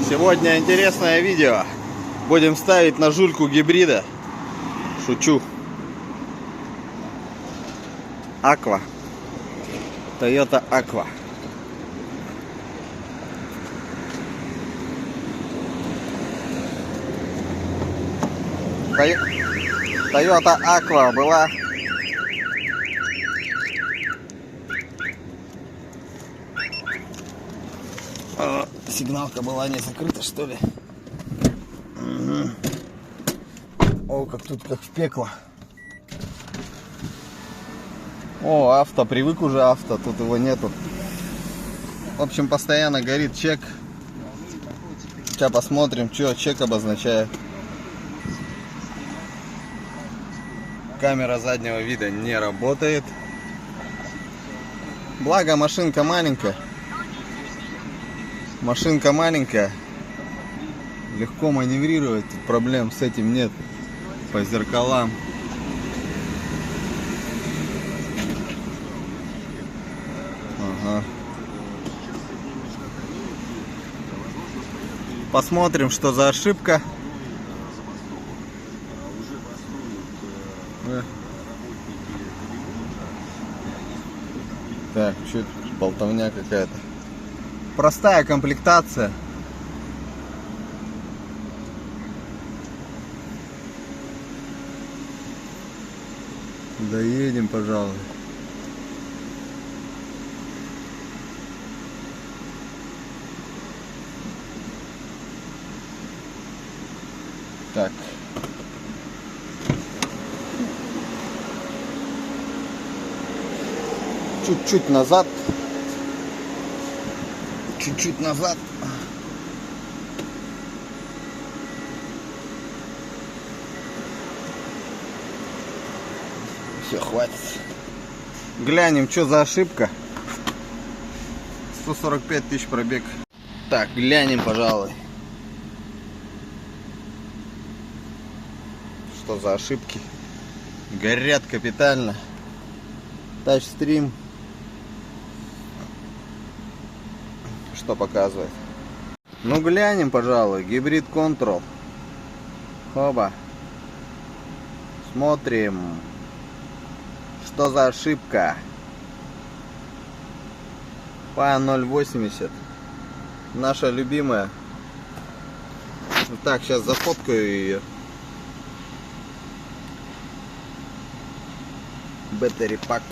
Сегодня интересное видео. Будем ставить на жульку гибрида. Шучу. Aqua. Toyota Aqua. Toyota Aqua была сигналка была не закрыта, что ли? Угу. О, как тут как в пекло. О, авто, привык уже авто, тут его нету. В общем, постоянно горит чек. Сейчас посмотрим, что чек обозначает. Камера заднего вида не работает. Благо машинка маленькая. Машинка маленькая. Легко маневрировать. Проблем с этим нет. По зеркалам. Ага. Посмотрим, что за ошибка. Так, что это? Болтовня какая-то. Простая комплектация. Доедем, пожалуй. Так. Чуть-чуть назад. Чуть-чуть назад. Все, хватит. Глянем, что за ошибка. 145 тысяч пробег. Так, глянем, пожалуй. Что за ошибки? Горят капитально. Тачстрим. Что показывает? Ну глянем, пожалуй. Гибрид Control. Хоба. Смотрим. Что за ошибка? По 0.80. Наша любимая. Так, сейчас зафоткаю ее. Battery Pack.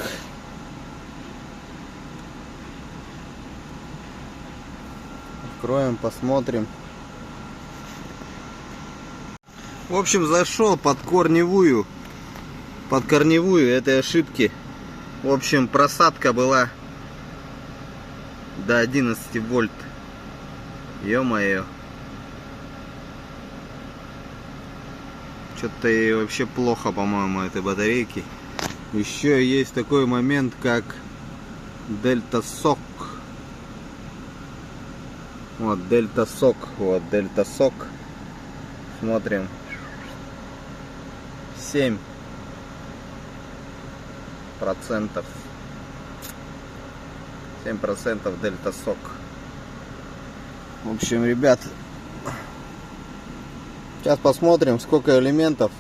Откроем, посмотрим. В общем, зашел под корневую этой ошибки. В общем, просадка была до 11 вольт. Ё-моё. Что-то и вообще плохо, по-моему, этой батарейки. Еще есть такой момент, как Delta Shock. Вот Delta Shock. Вот Delta Shock. Смотрим. 7%. 7% Delta Shock. В общем, ребят, сейчас посмотрим, сколько элементов.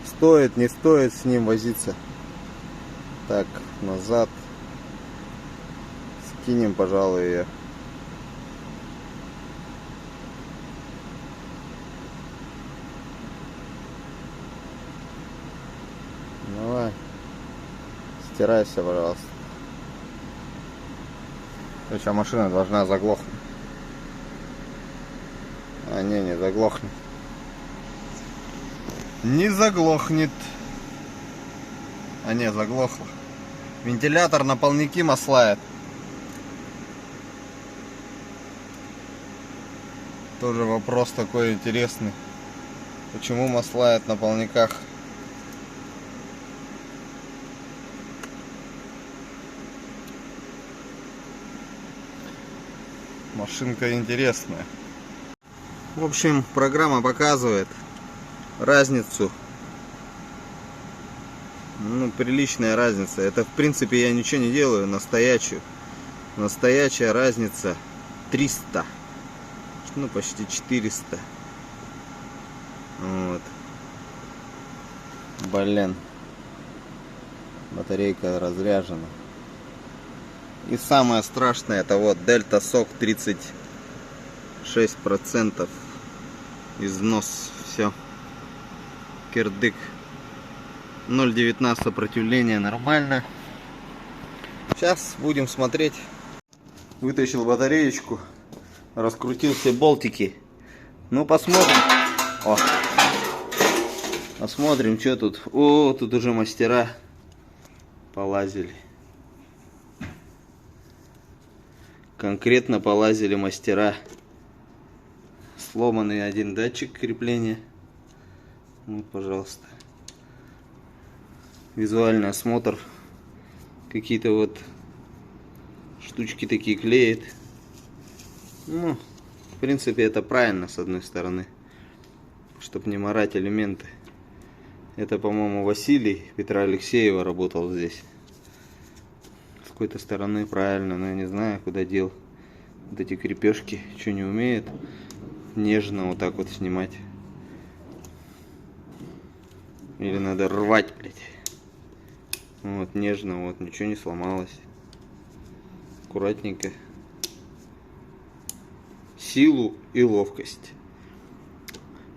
Стоит, не стоит с ним возиться. Так, назад. Скинем, пожалуй, ее. Давай. Стирайся, пожалуйста. Сейчас машина должна заглохнуть. А не заглохнет. Не заглохнет. А не, заглохло. Вентилятор на полники маслает. Тоже вопрос такой интересный. Почему маслает на полниках? Машинка интересная. В общем, программа показывает разницу. Ну, приличная разница. Это, в принципе, я ничего не делаю на стоячую. Настоящая разница 300. Ну, почти 400. Вот. Блин. Батарейка разряжена. И самое страшное, это вот Дельта Сок 36%. Износ. Все. Кирдык. 0,19 сопротивления нормально. Сейчас будем смотреть. Вытащил батареечку. Раскрутил все болтики. Ну, посмотрим. О. Посмотрим, что тут. О, тут уже мастера полазили. Конкретно полазили мастера. Сломанный один датчик крепления. Вот, пожалуйста. Визуальный осмотр. Какие-то вот штучки такие клеит. Ну, в принципе, это правильно, с одной стороны. Чтоб не марать элементы. Это, по-моему, Василий Петра Алексеева работал здесь. С какой-то стороны правильно, но я не знаю, куда дел вот эти крепежки. Что не умеет нежно вот так вот снимать. Или надо рвать, блядь. Вот, нежно, вот, ничего не сломалось. Аккуратненько. Силу и ловкость.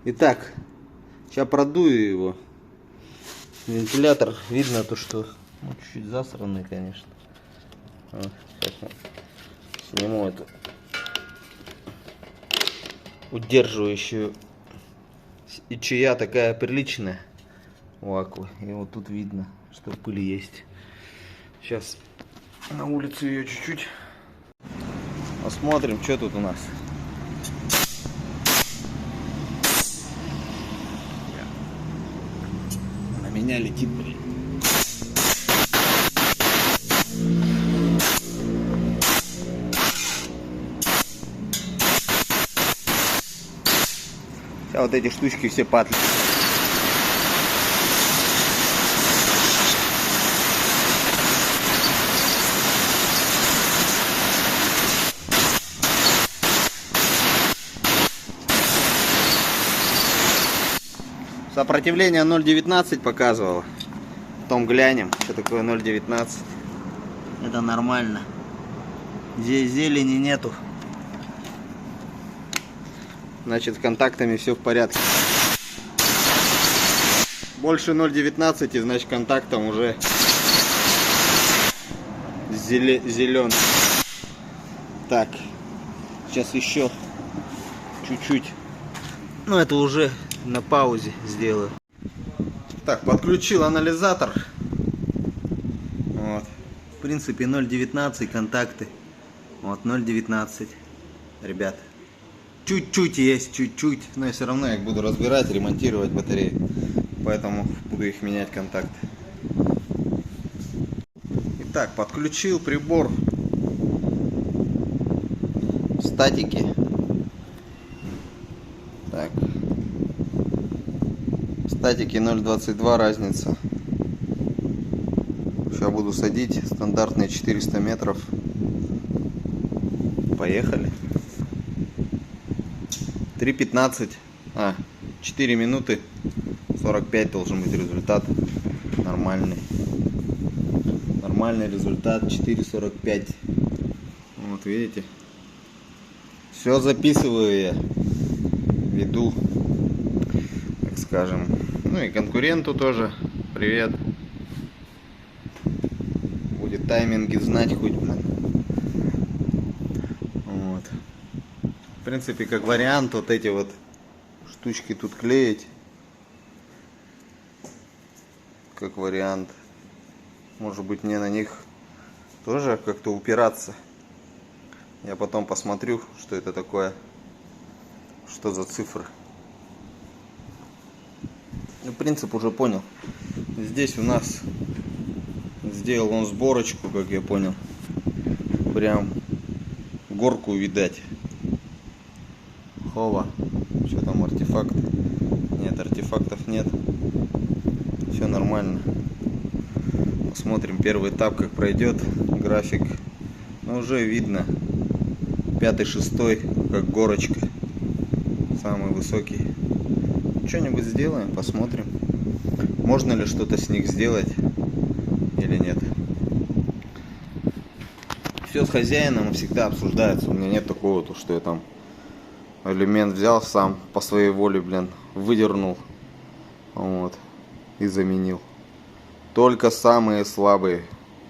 Итак, сейчас продую его. Вентилятор, видно то, что ну, чуть-чуть засранный, конечно. Вот, сейчас сниму эту удерживающую. И чья такая приличная у Аквы. И вот тут видно, что пыль есть. Сейчас на улицу ее чуть-чуть посмотрим, что тут у нас. На меня летит, блин. Сейчас вот эти штучки все падают. Сопротивление 0,19 показывало. Потом глянем, что такое 0,19. Это нормально. Здесь зелени нету. Значит, с контактами все в порядке. Больше 0,19, значит, контактом уже зелен. Так, сейчас еще чуть-чуть. Ну, это уже на паузе сделаю. Так, подключил анализатор. Вот. В принципе, 0,19 контакты. Вот, 0,19. Ребят. Чуть-чуть есть, чуть-чуть. Но я все равно их буду разбирать, ремонтировать батареи. Поэтому буду их менять контакты. Итак, подключил прибор статики. Так. Статики 0,22 разница. Сейчас буду садить стандартные 400 метров. Поехали. 3:15. 4 минуты 45 должен быть результат. Нормальный. Нормальный результат 4:45. Вот видите. Все записываю я. Веду, так скажем. Ну и конкуренту тоже привет. Будет тайминги знать хоть, блин. Вот. В принципе, как вариант, вот эти вот штучки тут клеить. Как вариант. Может быть, мне на них тоже как-то упираться. Я потом посмотрю, что это такое. Что за цифры. Ну, принцип уже понял. Здесь у нас сделал он сборочку, как я понял. Прям горку видать. Хова. Что там, артефакт? Нет, артефактов нет. Все нормально. Посмотрим первый этап, как пройдет. График. Ну, уже видно. 5-6, как горочка. самый высокий. Что-нибудь сделаем, посмотрим, можно ли что-то с них сделать или нет. Все с хозяином всегда обсуждается. У меня нет такого, то, что я там элемент взял сам по своей воле, блин, выдернул, вот, и заменил. Только самые слабые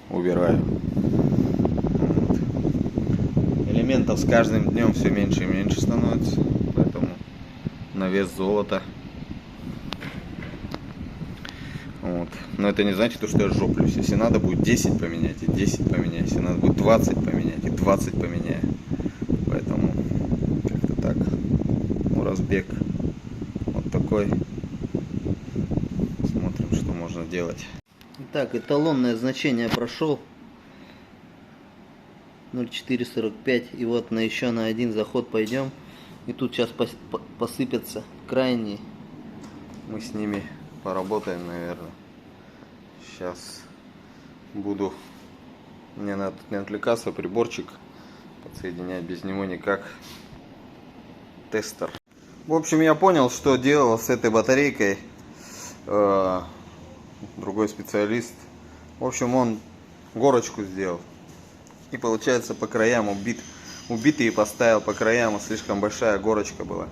убираю. Вот. Элементов с каждым днем все меньше и меньше становится, поэтому на вес золота. Вот. Но это не значит, что я жоплюсь. Если надо будет 10 поменять, и 10 поменять. Если надо будет 20 поменять, и 20 поменяю. Поэтому как-то так. Ну, разбег вот такой. Смотрим, что можно делать. Итак, эталонное значение прошел. 0,445. И вот еще на один заход пойдем. И тут сейчас посыпятся крайние. Мы с ними поработаем, наверное. Сейчас буду, мне надо не отвлекаться, приборчик подсоединять, без него никак. Тестер. В общем, я понял, что делал с этой батарейкой другой специалист. В общем, он горочку сделал. И получается по краям убитые поставил по краям, слишком большая горочка была.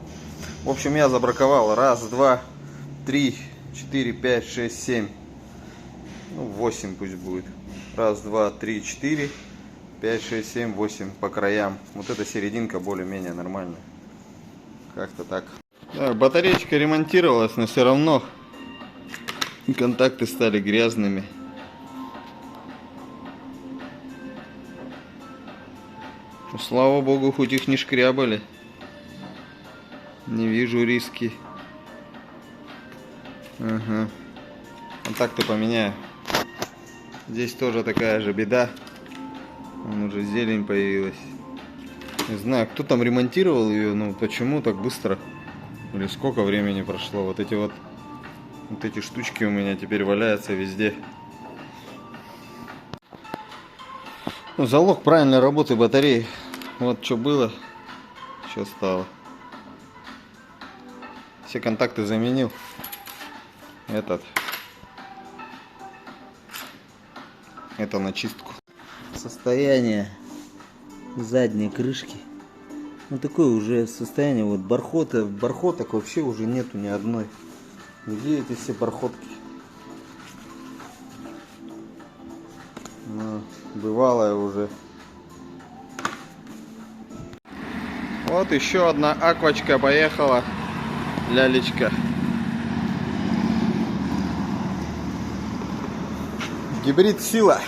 В общем, я забраковал 1, 2, 3, 4, 5, 6, 7. Ну, 8 пусть будет. 1, 2, 3, 4, 5, 6, 7, 8 по краям. Вот эта серединка более-менее нормальная. Как-то так. Так, батареечка ремонтировалась, но все равно контакты стали грязными. Ну, слава богу, хоть их не шкрябали. Не вижу риски. Ага. Контакты поменяю. Здесь тоже такая же беда. Вон уже зелень появилась. Не знаю, кто там ремонтировал ее, но почему так быстро? Или сколько времени прошло? Вот эти штучки у меня теперь валяются везде. Ну, залог правильной работы батареи. Вот что было, что стало. Все контакты заменил. Это на чистку. Состояние задней крышки. Ну, такое уже состояние вот бархоток вообще уже нету ни одной. Где эти все бархотки? Ну, бывалая уже. Вот еще одна аквачка поехала. Лялечка. Гибрид сила.